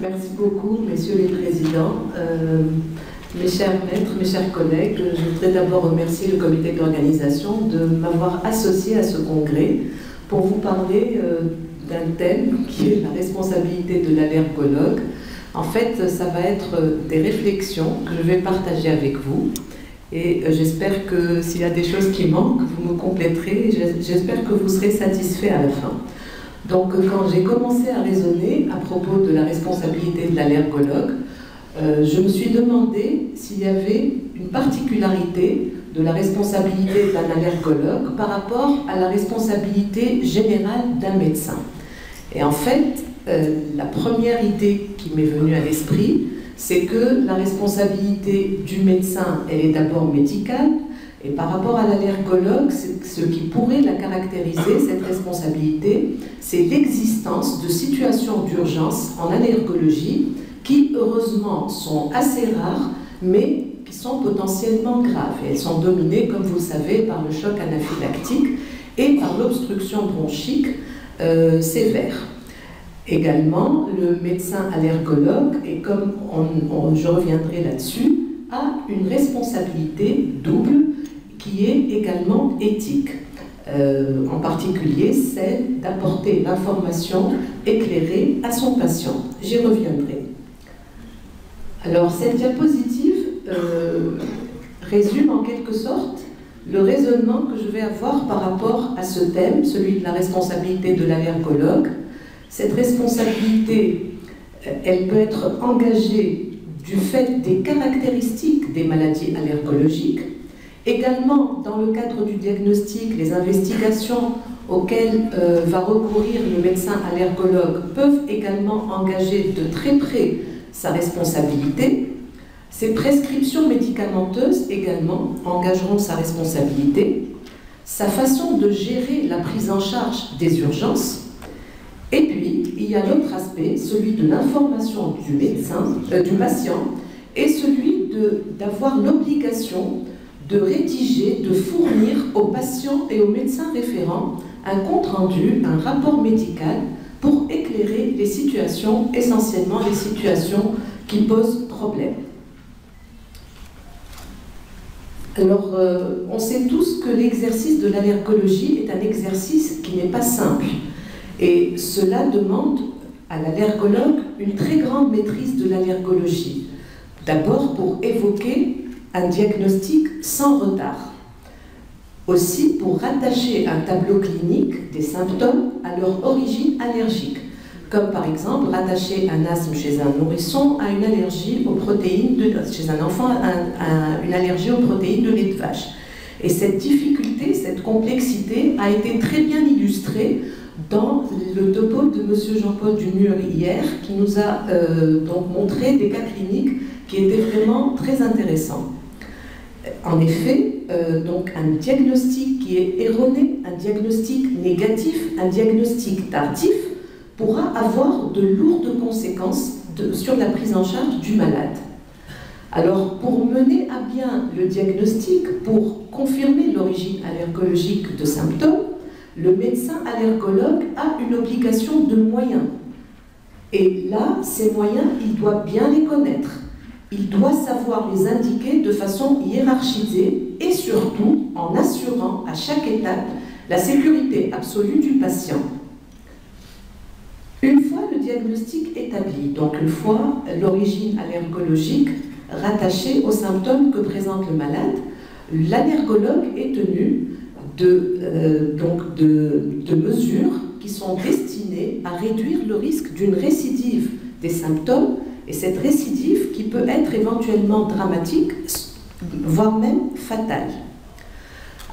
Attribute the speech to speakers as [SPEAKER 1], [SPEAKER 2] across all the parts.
[SPEAKER 1] Merci beaucoup, messieurs les présidents. Mes chers maîtres, mes chers collègues, je voudrais d'abord remercier le comité d'organisation de m'avoir associé à ce congrès pour vous parler d'un thème qui est la responsabilité de l'allergologue. En fait, ça va être des réflexions que je vais partager avec vous. Et j'espère que s'il y a des choses qui manquent, vous me compléterez. J'espère que vous serez satisfaits à la fin. Donc, quand j'ai commencé à raisonner à propos de la responsabilité de l'allergologue, je me suis demandé s'il y avait une particularité de la responsabilité d'un allergologue par rapport à la responsabilité générale d'un médecin. Et en fait, la première idée qui m'est venue à l'esprit, c'est que la responsabilité du médecin, elle est d'abord médicale, et par rapport à l'allergologue, ce qui pourrait la caractériser, cette responsabilité, c'est l'existence de situations d'urgence en allergologie qui, heureusement, sont assez rares, mais qui sont potentiellement graves. Et elles sont dominées, comme vous le savez, par le choc anaphylactique et par l'obstruction bronchique sévère. Également, le médecin allergologue, et comme je reviendrai là-dessus, a une responsabilité double qui est également éthique, en particulier celle d'apporter l'information éclairée à son patient. J'y reviendrai. Alors, cette diapositive résume en quelque sorte le raisonnement que je vais avoir par rapport à ce thème, celui de la responsabilité de l'allergologue. Cette responsabilité, elle peut être engagée du fait des caractéristiques des maladies allergologiques. Également, dans le cadre du diagnostic, les investigations auxquelles va recourir le médecin allergologue peuvent également engager de très près sa responsabilité. Ses prescriptions médicamenteuses également engageront sa responsabilité. Sa façon de gérer la prise en charge des urgences. Et puis, il y a l'autre aspect, celui de l'information du médecin, du patient, et celui d'avoir l'obligation de rédiger, de fournir aux patients et aux médecins référents un compte-rendu, un rapport médical pour éclairer les situations, essentiellement les situations qui posent problème. Alors, on sait tous que l'exercice de l'allergologie est un exercice qui n'est pas simple. Et cela demande à l'allergologue une très grande maîtrise de l'allergologie. D'abord pour évoquer un diagnostic sans retard. Aussi pour rattacher un tableau clinique des symptômes à leur origine allergique, comme par exemple rattacher un asthme chez un nourrisson à une allergie aux protéines, chez un enfant à une allergie aux protéines de lait de vache. Et cette difficulté, cette complexité a été très bien illustrée dans le topo de M. Jean-Paul Dumur hier, qui nous a donc montré des cas cliniques qui étaient vraiment très intéressants. En effet, donc un diagnostic qui est erroné, un diagnostic négatif, un diagnostic tardif pourra avoir de lourdes conséquences sur la prise en charge du malade. Alors, pour mener à bien le diagnostic, pour confirmer l'origine allergologique de symptômes, le médecin allergologue a une obligation de moyens. Et là, ces moyens, il doit bien les connaître. Il doit savoir les indiquer de façon hiérarchisée et surtout en assurant à chaque étape la sécurité absolue du patient. Une fois le diagnostic établi, donc une fois l'origine allergologique rattachée aux symptômes que présente le malade, l'allergologue est tenu de mesures qui sont destinées à réduire le risque d'une récidive des symptômes, et cette récidive qui peut être éventuellement dramatique, voire même fatale.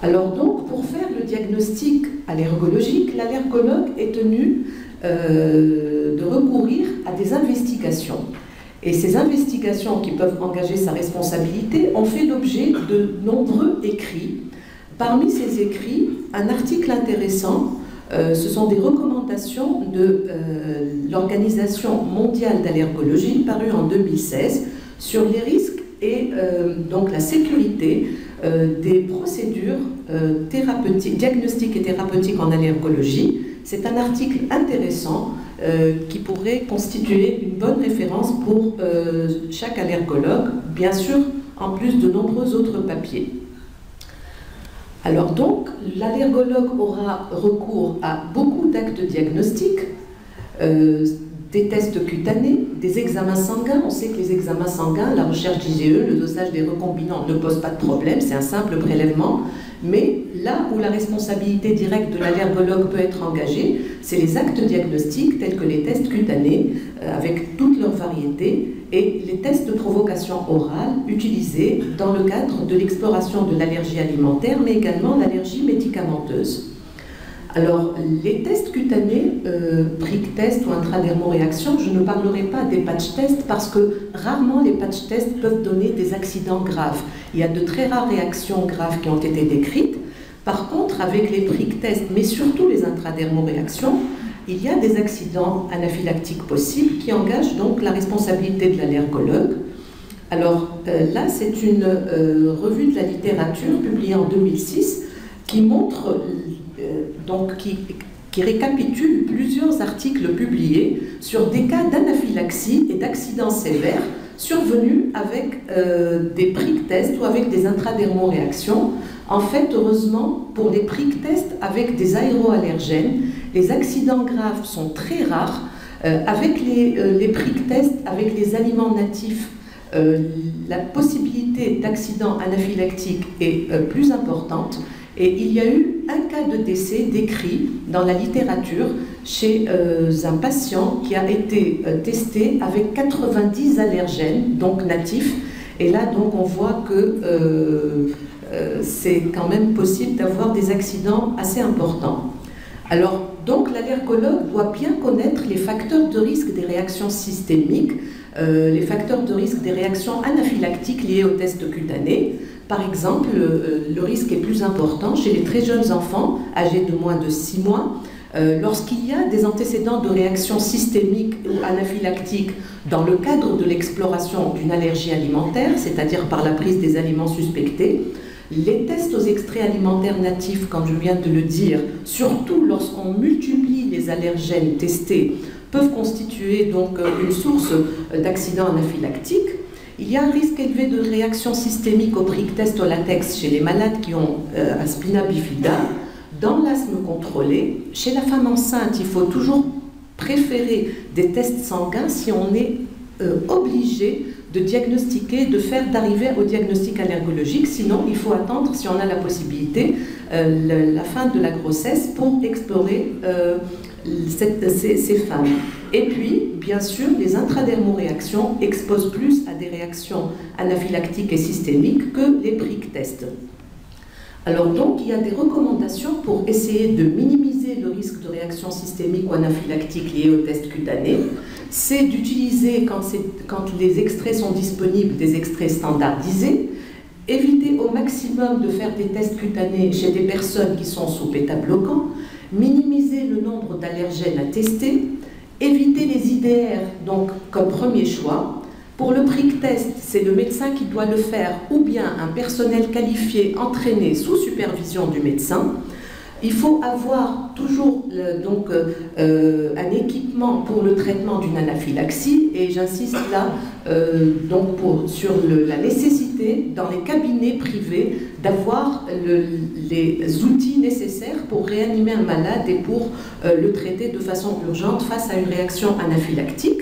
[SPEAKER 1] Alors donc, pour faire le diagnostic allergologique, l'allergologue est tenu de recourir à des investigations. Et ces investigations qui peuvent engager sa responsabilité ont fait l'objet de nombreux écrits. Parmi ces écrits, un article intéressant, ce sont des recommandations de l'Organisation mondiale d'allergologie, paru en 2016, sur les risques et donc la sécurité des procédures diagnostiques et thérapeutiques en allergologie. C'est un article intéressant qui pourrait constituer une bonne référence pour chaque allergologue, bien sûr, en plus de nombreux autres papiers. Alors donc, l'allergologue aura recours à beaucoup d'actes diagnostiques, des tests cutanés, des examens sanguins. On sait que les examens sanguins, la recherche d'IgE, le dosage des recombinants ne pose pas de problème, c'est un simple prélèvement. Mais là où la responsabilité directe de l'allergologue peut être engagée, c'est les actes diagnostiques tels que les tests cutanés, avec toutes leurs variétés, et les tests de provocation orale utilisés dans le cadre de l'exploration de l'allergie alimentaire, mais également l'allergie médicamenteuse. Alors, les tests cutanés, prick test ou intradermoréaction, je ne parlerai pas des patch tests parce que rarement les patch tests peuvent donner des accidents graves. Il y a de très rares réactions graves qui ont été décrites. Par contre, avec les prick tests, mais surtout les intradermoréactions, il y a des accidents anaphylactiques possibles qui engagent donc la responsabilité de l'allergologue. Alors là, c'est une revue de la littérature publiée en 2006 qui montre qui récapitule plusieurs articles publiés sur des cas d'anaphylaxie et d'accidents sévères survenus avec des prick tests ou avec des intradermoréactions. En fait, heureusement, pour les prick tests avec des aéroallergènes, les accidents graves sont très rares. Avec les prick tests avec les aliments natifs, la possibilité d'accident anaphylactique est plus importante. Et il y a eu un cas de décès décrit dans la littérature chez un patient qui a été testé avec 90 allergènes, donc natifs. Et là, donc, on voit que c'est quand même possible d'avoir des accidents assez importants. Alors, donc, l'allergologue doit bien connaître les facteurs de risque des réactions systémiques, les facteurs de risque des réactions anaphylactiques liées aux tests cutanés. Par exemple, le risque est plus important chez les très jeunes enfants âgés de moins de 6 mois, lorsqu'il y a des antécédents de réactions systémiques ou anaphylactiques dans le cadre de l'exploration d'une allergie alimentaire, c'est-à-dire par la prise des aliments suspectés. Les tests aux extraits alimentaires natifs, comme je viens de le dire, surtout lorsqu'on multiplie les allergènes testés, peuvent constituer donc une source d'accidents anaphylactiques. Il y a un risque élevé de réaction systémique au prick test au latex chez les malades qui ont un spina bifida. Dans l'asthme contrôlé, chez la femme enceinte, il faut toujours préférer des tests sanguins si on est obligé de diagnostiquer, d'arriver au diagnostic allergologique. Sinon, il faut attendre, si on a la possibilité, la fin de la grossesse pour explorer ces femmes. Et puis, bien sûr, les intradermoréactions exposent plus à des réactions anaphylactiques et systémiques que les prick tests. Alors donc, il y a des recommandations pour essayer de minimiser le risque de réaction systémique ou anaphylactique liée aux tests cutanés. C'est d'utiliser, quand les extraits sont disponibles, des extraits standardisés, éviter au maximum de faire des tests cutanés chez des personnes qui sont sous bêta-bloquants, minimiser le nombre d'allergènes à tester, éviter les IDR, donc comme premier choix. Pour le prick test, c'est le médecin qui doit le faire ou bien un personnel qualifié entraîné sous supervision du médecin. Il faut avoir toujours un équipement pour le traitement d'une anaphylaxie et j'insiste là sur la nécessité dans les cabinets privés d'avoir les outils nécessaires pour réanimer un malade et pour le traiter de façon urgente face à une réaction anaphylactique.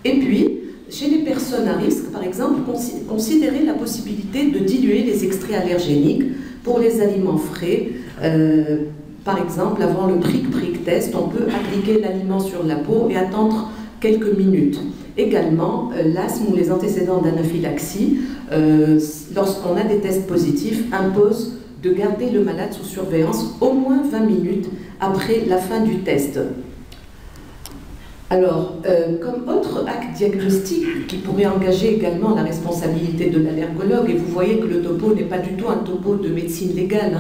[SPEAKER 1] Et puis, chez les personnes à risque, par exemple, considérer la possibilité de diluer les extraits allergéniques pour les aliments frais. Par exemple, avant le prick test, on peut appliquer l'aliment sur la peau et attendre quelques minutes. Également, l'asthme ou les antécédents d'anaphylaxie, lorsqu'on a des tests positifs, imposent de garder le malade sous surveillance au moins 20 minutes après la fin du test. Alors, comme autre acte diagnostique qui pourrait engager également la responsabilité de l'allergologue, et vous voyez que le topo n'est pas du tout un topo de médecine légale,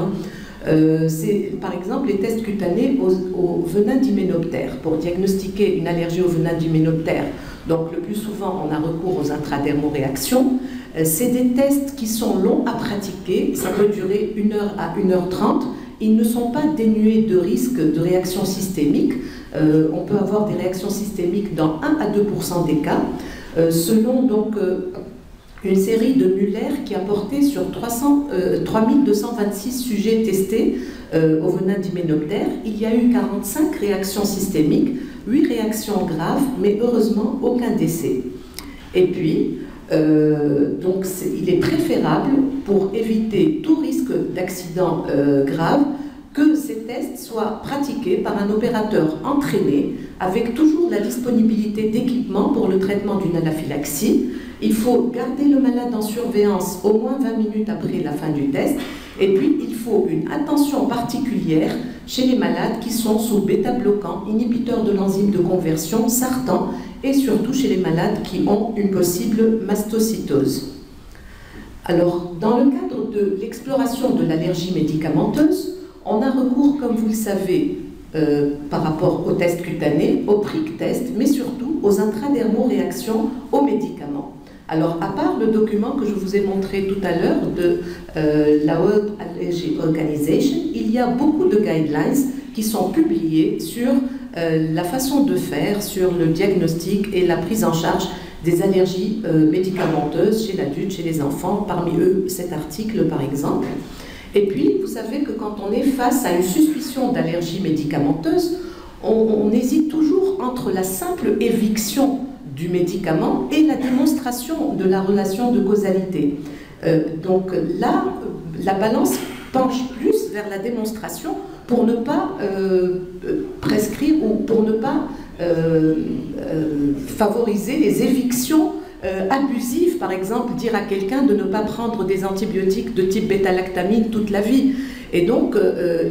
[SPEAKER 1] c'est par exemple les tests cutanés au venin d'hyménoptère pour diagnostiquer une allergie au venin d'hyménoptère. Donc le plus souvent on a recours aux intradermoréactions. C'est des tests qui sont longs à pratiquer, ça peut durer 1 heure à 1h30. Ils ne sont pas dénués de risque de réaction systémique. On peut avoir des réactions systémiques dans 1 à 2% des cas, selon donc une série de Muller qui a porté sur 3226 sujets testés au venin d'hyménoptère. Il y a eu 45 réactions systémiques, 8 réactions graves, mais heureusement aucun décès. Et puis, donc il est préférable, pour éviter tout risque d'accident grave, que ces tests soient pratiqués par un opérateur entraîné, avec toujours la disponibilité d'équipements pour le traitement d'une anaphylaxie. Il faut garder le malade en surveillance au moins 20 minutes après la fin du test. Et puis, il faut une attention particulière chez les malades qui sont sous bêta-bloquants, inhibiteurs de l'enzyme de conversion, sartan, et surtout chez les malades qui ont une possible mastocytose. Alors, dans le cadre de l'exploration de l'allergie médicamenteuse, on a recours, comme vous le savez, par rapport aux tests cutanés, aux prick tests, mais surtout aux intradermo-réactions aux médicaments. Alors, à part le document que je vous ai montré tout à l'heure de la World Allergy Organization, il y a beaucoup de guidelines qui sont publiés sur la façon de faire, sur le diagnostic et la prise en charge des allergies médicamenteuses chez l'adulte, chez les enfants, parmi eux cet article par exemple. Et puis, vous savez que quand on est face à une suspicion d'allergie médicamenteuse, on hésite toujours entre la simple éviction du médicament et la démonstration de la relation de causalité. Donc là, la balance penche plus vers la démonstration pour ne pas prescrire ou pour ne pas favoriser les évictions abusive, par exemple, dire à quelqu'un de ne pas prendre des antibiotiques de type bêta-lactamine toute la vie. Et donc,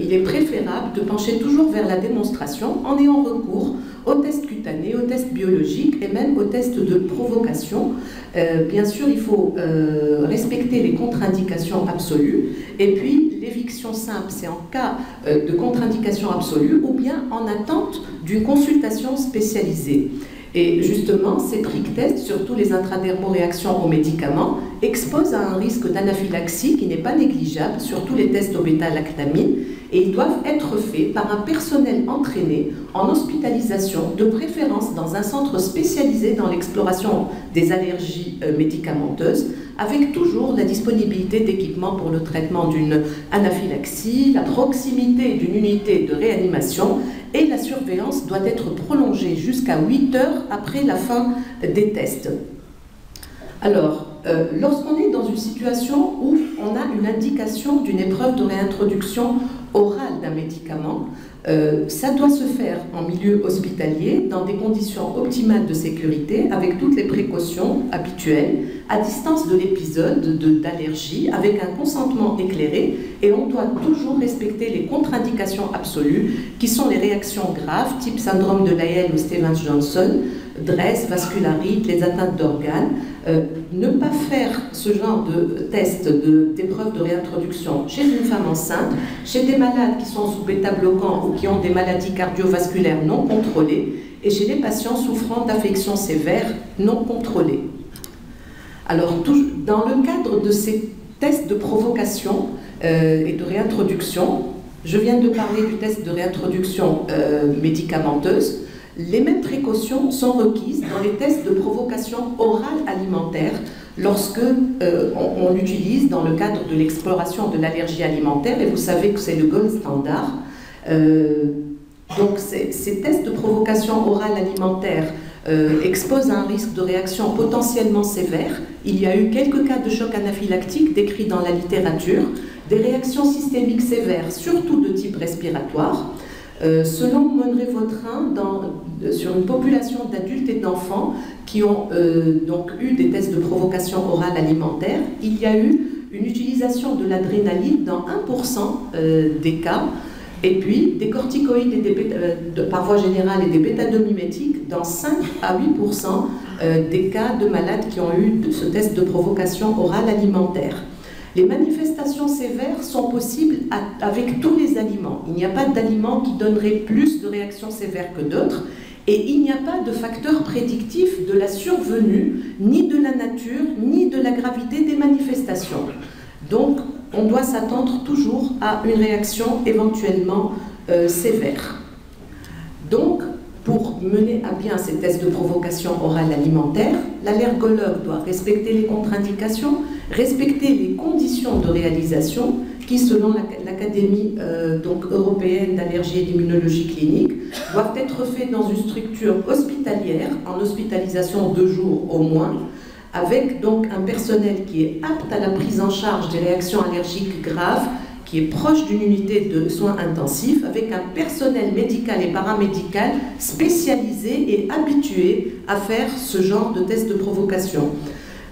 [SPEAKER 1] il est préférable de pencher toujours vers la démonstration en ayant recours aux tests cutanés, aux tests biologiques et même aux tests de provocation. Bien sûr, il faut respecter les contre-indications absolues. Et puis, l'éviction simple, c'est en cas de contre-indication absolue ou bien en attente d'une consultation spécialisée. Et justement, ces prick tests, surtout les intradermo-réactions aux médicaments, exposent à un risque d'anaphylaxie qui n'est pas négligeable, surtout les tests au bêta-lactamine, et ils doivent être faits par un personnel entraîné en hospitalisation, de préférence dans un centre spécialisé dans l'exploration des allergies médicamenteuses, avec toujours la disponibilité d'équipements pour le traitement d'une anaphylaxie, la proximité d'une unité de réanimation, et la surveillance doit être prolongée jusqu'à 8 heures après la fin des tests. Alors, lorsqu'on est dans une situation où on a une indication d'une épreuve de réintroduction orale d'un médicament, ça doit se faire en milieu hospitalier, dans des conditions optimales de sécurité, avec toutes les précautions habituelles, à distance de l'épisode d'allergie, avec un consentement éclairé, et on doit toujours respecter les contre-indications absolues, qui sont les réactions graves, type syndrome de Lyell ou Stevens-Johnson, DRESS, vascularite, les atteintes d'organes. Ne pas faire ce genre de test d'épreuve de réintroduction chez une femme enceinte, chez des malades qui sont sous bêta-bloquants ou qui ont des maladies cardiovasculaires non contrôlées, et chez les patients souffrant d'affections sévères non contrôlées. Alors, dans le cadre de ces tests de provocation et de réintroduction, je viens de parler du test de réintroduction médicamenteuse. Les mêmes précautions sont requises dans les tests de provocation orale alimentaire lorsque on l'utilise dans le cadre de l'exploration de l'allergie alimentaire, et vous savez que c'est le gold standard. Donc ces tests de provocation orale alimentaire exposent à un risque de réaction potentiellement sévère. Il y a eu quelques cas de choc anaphylactique décrits dans la littérature, des réactions systémiques sévères, surtout de type respiratoire. Selon Monneray-Vautrin, sur une population d'adultes et d'enfants qui ont donc eu des tests de provocation orale alimentaire, il y a eu une utilisation de l'adrénaline dans 1% des cas, et puis des corticoïdes et par voie générale et des bêta-2-mimétiques dans 5 à 8% des cas de malades qui ont eu ce test de provocation orale alimentaire. Les manifestations sévères sont possibles avec tous les aliments. Il n'y a pas d'aliments qui donneraient plus de réactions sévères que d'autres, et il n'y a pas de facteur prédictif de la survenue, ni de la nature, ni de la gravité des manifestations. Donc, on doit s'attendre toujours à une réaction éventuellement sévère. Donc, pour mener à bien ces tests de provocation orale alimentaire, l'allergologue doit respecter les contre-indications, respecter les conditions de réalisation qui, selon l'Académie européenne d'allergie et d'immunologie clinique, doivent être faits dans une structure hospitalière, en hospitalisation 2 jours au moins, avec donc un personnel qui est apte à la prise en charge des réactions allergiques graves, qui est proche d'une unité de soins intensifs, avec un personnel médical et paramédical spécialisé et habitué à faire ce genre de tests de provocation.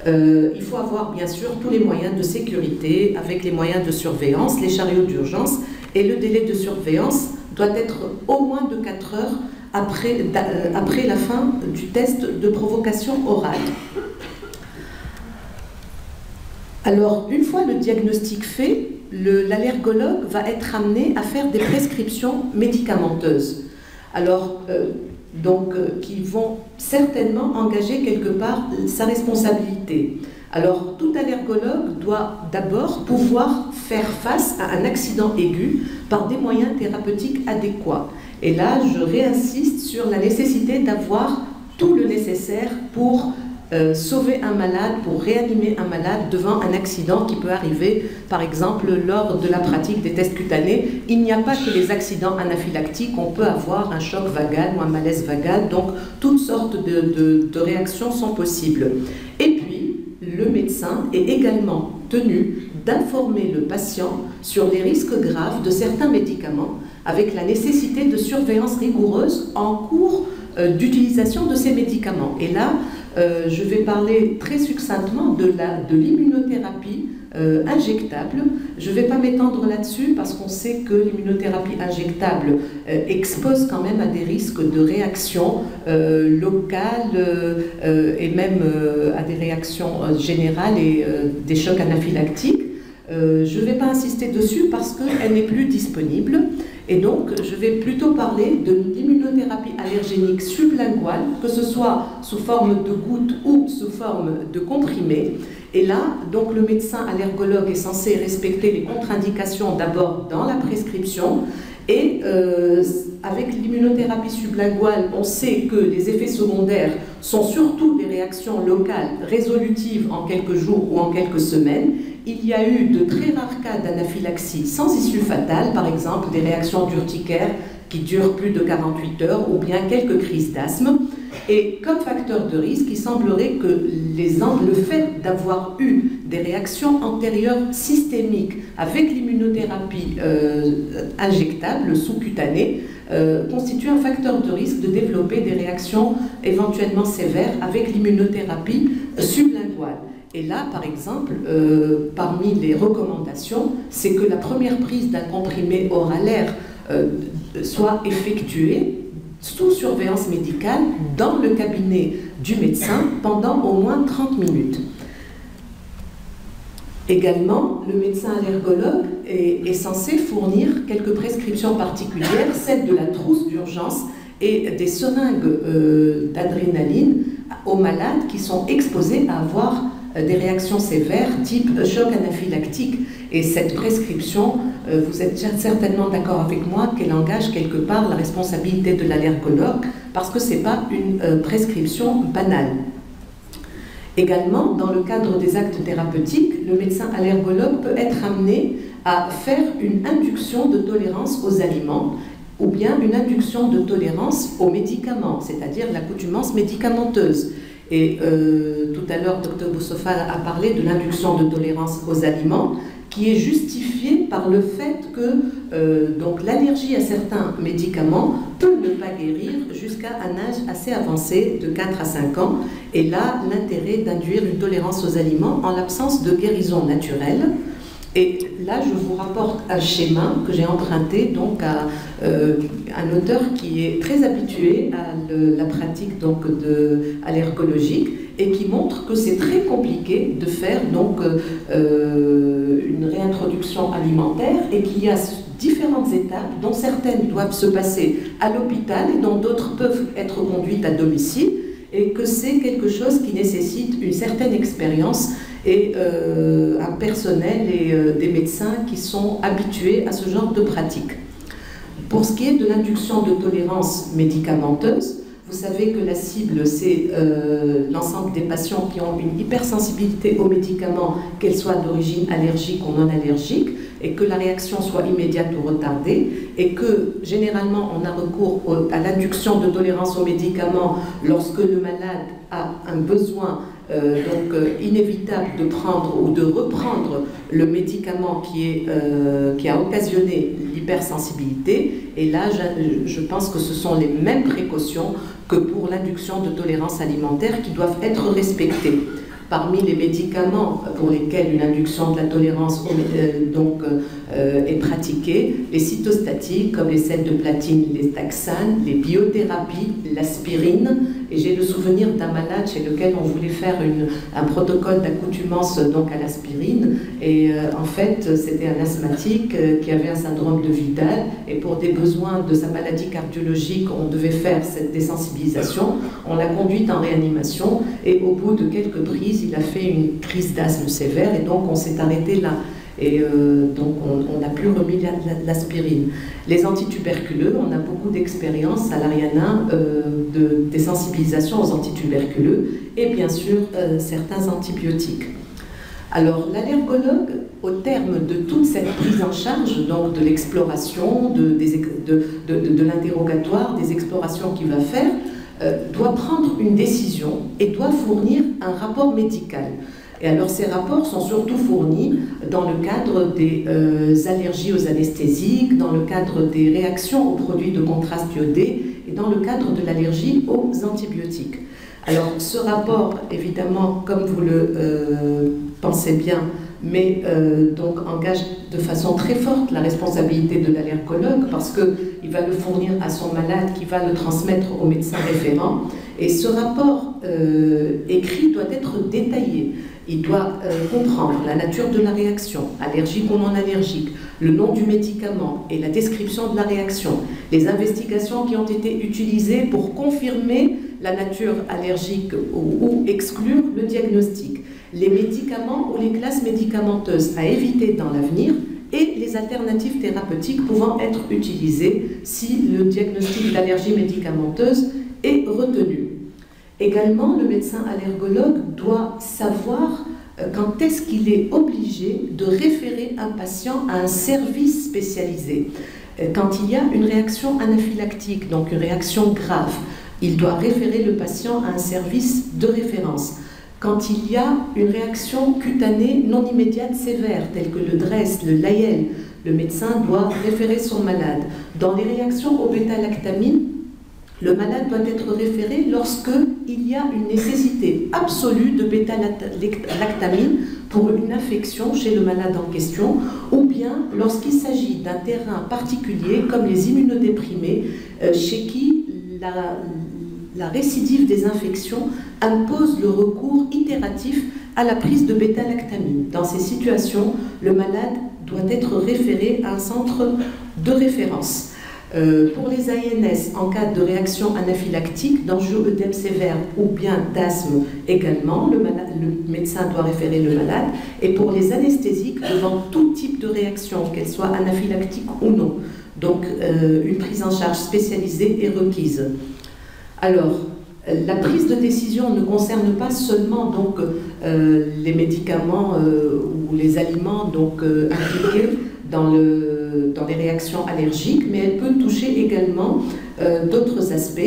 [SPEAKER 1] Il faut avoir bien sûr tous les moyens de sécurité, avec les moyens de surveillance, les chariots d'urgence, et le délai de surveillance doit être au moins de 4 heures après la fin du test de provocation orale. Alors, une fois le diagnostic fait, l'allergologue va être amené à faire des prescriptions médicamenteuses. Alors, qui vont certainement engager quelque part sa responsabilité. Alors, tout allergologue doit d'abord pouvoir faire face à un accident aigu par des moyens thérapeutiques adéquats. Et là, je réinsiste sur la nécessité d'avoir tout le nécessaire pour sauver un malade, pour réanimer un malade devant un accident qui peut arriver, par exemple, lors de la pratique des tests cutanés. Il n'y a pas que les accidents anaphylactiques, on peut avoir un choc vagal ou un malaise vagal, donc toutes sortes de réactions sont possibles. Et puis, le médecin est également tenu d'informer le patient sur les risques graves de certains médicaments, avec la nécessité de surveillance rigoureuse en cours d'utilisation de ces médicaments. Et là, je vais parler très succinctement de l'immunothérapie injectable. Je ne vais pas m'étendre là-dessus parce qu'on sait que l'immunothérapie injectable expose quand même à des risques de réactions locales et même à des réactions générales et des chocs anaphylactiques. Je ne vais pas insister dessus parce qu'elle n'est plus disponible. Et donc, je vais plutôt parler de l'immunothérapie allergénique sublinguale, que ce soit sous forme de gouttes ou sous forme de comprimés. Et là, donc, le médecin allergologue est censé respecter les contre-indications d'abord dans la prescription. Et avec l'immunothérapie sublinguale, on sait que les effets secondaires sont surtout des réactions locales résolutives en quelques jours ou en quelques semaines. Il y a eu de très rares cas d'anaphylaxie sans issue fatale, par exemple des réactions d'urticaire qui durent plus de 48 heures ou bien quelques crises d'asthme. Et comme facteur de risque, il semblerait que le fait d'avoir eu des réactions antérieures systémiques avec l'immunothérapie injectable sous-cutanée constitue un facteur de risque de développer des réactions éventuellement sévères avec l'immunothérapie sublinguale. Et là, par exemple, parmi les recommandations, c'est que la première prise d'un comprimé oralaire soit effectuée sous surveillance médicale dans le cabinet du médecin pendant au moins 30 minutes. Également, le médecin allergologue est censé fournir quelques prescriptions particulières, celles de la trousse d'urgence et des seringues d'adrénaline aux malades qui sont exposés à avoir des réactions sévères type choc anaphylactique. Et cette prescription, vous êtes certainement d'accord avec moi qu'elle engage quelque part la responsabilité de l'allergologue parce que ce n'est pas une prescription banale. Également, dans le cadre des actes thérapeutiques, le médecin allergologue peut être amené à faire une induction de tolérance aux aliments ou bien une induction de tolérance aux médicaments, c'est-à-dire l'accoutumance médicamenteuse. Et tout à l'heure, Dr Boussoffa a parlé de l'induction de tolérance aux aliments qui est justifiée par le fait que donc l'allergie à certains médicaments peut ne pas guérir jusqu'à un âge assez avancé de 4 à 5 ans. Et là, l'intérêt d'induire une tolérance aux aliments en l'absence de guérison naturelle. Et là, je vous rapporte un schéma que j'ai emprunté donc à un auteur qui est très habitué à la pratique donc allergologique et qui montre que c'est très compliqué de faire donc une réintroduction alimentaire et qu'il y a différentes étapes dont certaines doivent se passer à l'hôpital et dont d'autres peuvent être conduites à domicile et que c'est quelque chose qui nécessite une certaine expérience et un personnel et des médecins qui sont habitués à ce genre de pratique. Pour ce qui est de l'induction de tolérance médicamenteuse, vous savez que la cible, c'est l'ensemble des patients qui ont une hypersensibilité aux médicaments, qu'elle soit d'origine allergique ou non allergique, et que la réaction soit immédiate ou retardée, et que généralement on a recours à l'induction de tolérance aux médicaments lorsque le malade a un besoin inévitable de prendre ou de reprendre le médicament qui a occasionné l'hypersensibilité. Et là, je pense que ce sont les mêmes précautions que pour l'induction de tolérance alimentaire qui doivent être respectées. Parmi les médicaments pour lesquels une induction de la tolérance est pratiquée, les cytostatiques comme les sels de platine, les taxanes, les biothérapies, l'aspirine. Et j'ai le souvenir d'un malade chez lequel on voulait faire un protocole d'accoutumance à l'aspirine. Et en fait, c'était un asthmatique qui avait un syndrome de Vidal. Et pour des besoins de sa maladie cardiologique, on devait faire cette désensibilisation. On l'a conduite en réanimation. Et au bout de quelques prises, il a fait une crise d'asthme sévère. Et donc, on s'est arrêté là. Et donc on n'a plus remis l'aspirine. Les antituberculeux, on a beaucoup d'expérience à l'Ariana des sensibilisations aux antituberculeux et bien sûr certains antibiotiques. Alors l'allergologue, au terme de toute cette prise en charge, donc de l'exploration, de l'interrogatoire, des explorations qu'il va faire, doit prendre une décision et doit fournir un rapport médical. Et alors ces rapports sont surtout fournis dans le cadre des allergies aux anesthésiques, dans le cadre des réactions aux produits de contraste iodé et dans le cadre de l'allergie aux antibiotiques. Alors ce rapport, évidemment, comme vous le pensez bien, mais engage de façon très forte la responsabilité de l'allergologue parce qu'il va le fournir à son malade qui va le transmettre au médecin référent. Et ce rapport écrit doit être détaillé. Il doit comprendre la nature de la réaction, allergique ou non allergique, le nom du médicament et la description de la réaction, les investigations qui ont été utilisées pour confirmer la nature allergique ou exclure le diagnostic, les médicaments ou les classes médicamenteuses à éviter dans l'avenir et les alternatives thérapeutiques pouvant être utilisées si le diagnostic d'allergie médicamenteuse est retenu. Également, le médecin allergologue doit savoir quand est-ce qu'il est obligé de référer un patient à un service spécialisé. Quand il y a une réaction anaphylactique, donc une réaction grave, il doit référer le patient à un service de référence. Quand il y a une réaction cutanée non immédiate sévère, telle que le DRESS, le LAIEL, le médecin doit référer son malade. Dans les réactions au bêta-lactamine, le malade doit être référé lorsqu'il y a une nécessité absolue de bêta-lactamine pour une infection chez le malade en question, ou bien lorsqu'il s'agit d'un terrain particulier comme les immunodéprimés, chez qui la récidive des infections impose le recours itératif à la prise de bêta-lactamine. Dans ces situations, le malade doit être référé à un centre de référence. Pour les ANS, en cas de réaction anaphylactique, d'angio-œdème sévère ou bien d'asthme également, le médecin doit référer le malade. Et pour les anesthésiques, devant tout type de réaction, qu'elle soit anaphylactique ou non. Donc, une prise en charge spécialisée est requise. Alors, la prise de décision ne concerne pas seulement les médicaments ou les aliments impliqués dans les réactions allergiques, mais elle peut toucher également d'autres aspects.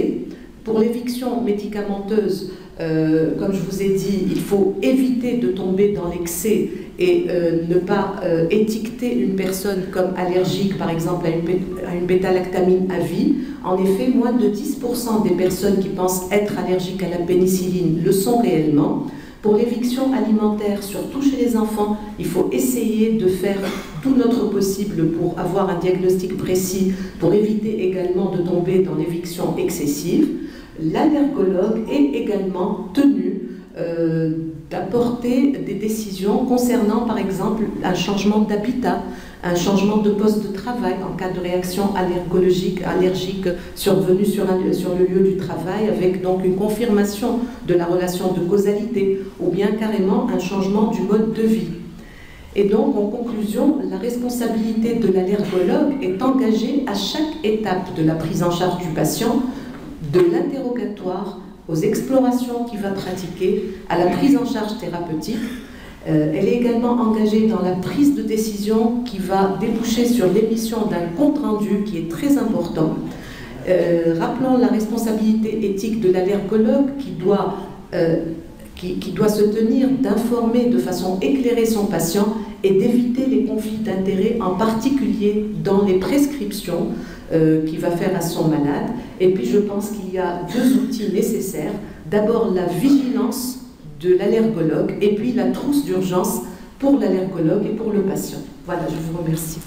[SPEAKER 1] Pour l'éviction médicamenteuse, comme je vous ai dit, il faut éviter de tomber dans l'excès et ne pas étiqueter une personne comme allergique, par exemple, à une bêta-lactamine à vie. En effet, moins de 10% des personnes qui pensent être allergiques à la pénicilline le sont réellement. Pour l'éviction alimentaire, surtout chez les enfants, il faut essayer de faire tout notre possible pour avoir un diagnostic précis, pour éviter également de tomber dans l'éviction excessive. L'allergologue est également tenu d'apporter des décisions concernant, par exemple, un changement d'habitat, un changement de poste de travail en cas de réaction allergique survenue sur le lieu du travail, avec donc une confirmation de la relation de causalité, ou bien carrément un changement du mode de vie. Et donc, en conclusion, la responsabilité de l'allergologue est engagée à chaque étape de la prise en charge du patient, de l'interrogatoire aux explorations qu'il va pratiquer, à la prise en charge thérapeutique. Elle est également engagée dans la prise de décision qui va déboucher sur l'émission d'un compte-rendu qui est très important. Rappelons la responsabilité éthique de l'allergologue qui doit se tenir d'informer de façon éclairée son patient et d'éviter les conflits d'intérêts, en particulier dans les prescriptions qu'il va faire à son malade. Et puis je pense qu'il y a deux outils nécessaires. D'abord la vigilance de l'allergologue et puis la trousse d'urgence pour l'allergologue et pour le patient. Voilà, je vous remercie.